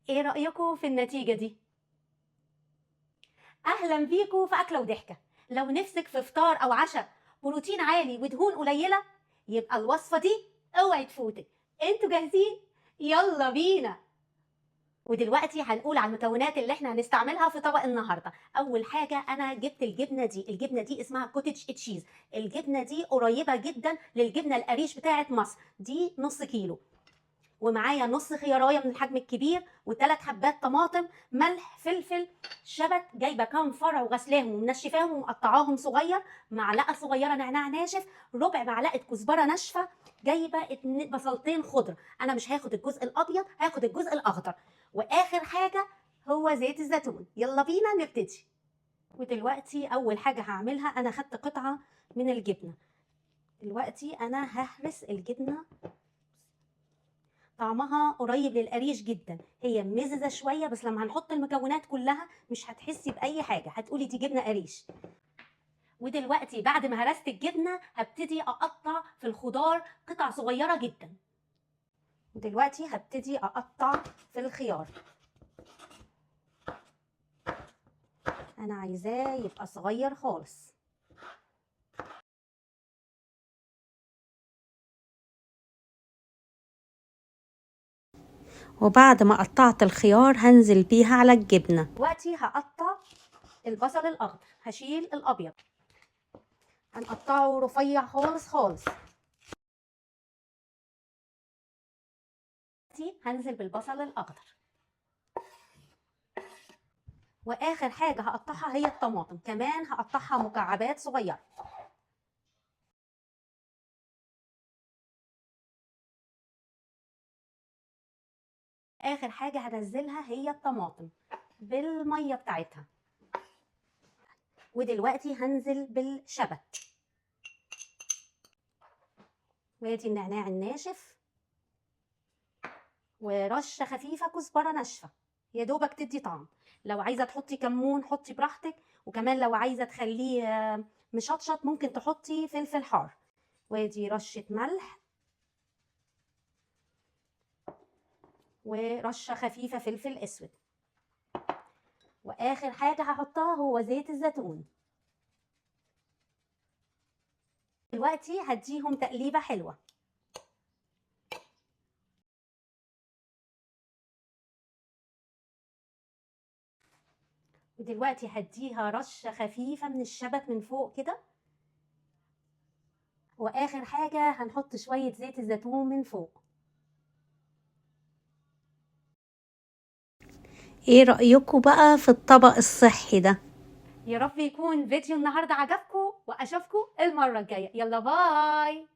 ايه رأيكم في النتيجة دي؟ اهلا بيكم في اكلة وضحكة. لو نفسك في فطار او عشاء بروتين عالي ودهون قليلة، يبقى الوصفة دي اوعي تفوتك. انتوا جاهزين؟ يلا بينا. ودلوقتي هنقول على المكونات اللي احنا هنستعملها في طبق النهارده. اول حاجه انا جبت الجبنه دي اسمها كوتج تشيز. الجبنه دي قريبه جدا للجبنه القريش بتاعه مصر، دي نص كيلو. ومعايا نص خيارايه من الحجم الكبير، وثلاث حبات طماطم، ملح، فلفل، شبت، جايبه كام فرع وغسلاهم ومنشفاهم ومقطعاهم صغير، معلقه صغيره نعناع ناشف، ربع معلقه كزبره ناشفه، جايبه بصلتين خضر. انا مش هاخد الجزء الابيض، هاخد الجزء الاخضر. واخر حاجه هو زيت الزيتون. يلا بينا نبتدي. ودلوقتي اول حاجه هعملها، انا خدت قطعه من الجبنه. دلوقتي انا ههرس الجبنه. طعمها قريب للقريش جدا، هي مززه شويه، بس لما هنحط المكونات كلها مش هتحسي باي حاجه، هتقولي دي جبنه قريش. ودلوقتي بعد ما هرست الجبنه هبتدي اقطع في الخضار قطع صغيره جدا. ودلوقتي هبتدي اقطع في الخيار. انا عايزاه يبقى صغير خالص. وبعد ما قطعت الخيار هنزل بيها على الجبنه. دلوقتي هقطع البصل الاخضر، هشيل الابيض، هنقطعه رفيع خالص خالص. هنزل بالبصل الاخضر. واخر حاجه هقطعها هي الطماطم، كمان هقطعها مكعبات صغيره. اخر حاجه هنزلها هي الطماطم بالميه بتاعتها. ودلوقتي هنزل بالشبت، وادي النعناع الناشف، ورشه خفيفه كزبره ناشفه يا دوبك تدي طعم. لو عايزه تحطي كمون حطي براحتك، وكمان لو عايزه تخليه مشطشط ممكن تحطي فلفل حار. وادي رشه ملح، ورشه خفيفه فلفل اسود. واخر حاجه هحطها هو زيت الزيتون. دلوقتي هديهم تقليبه حلوه. ودلوقتي هديها رشه خفيفه من الشبت من فوق كده. واخر حاجه هنحط شويه زيت الزيتون من فوق. ايه رأيكم بقى في الطبق الصحي ده؟ يا رب يكون فيديو النهارده عجبكم، واشوفكم المره الجايه. يلا باي.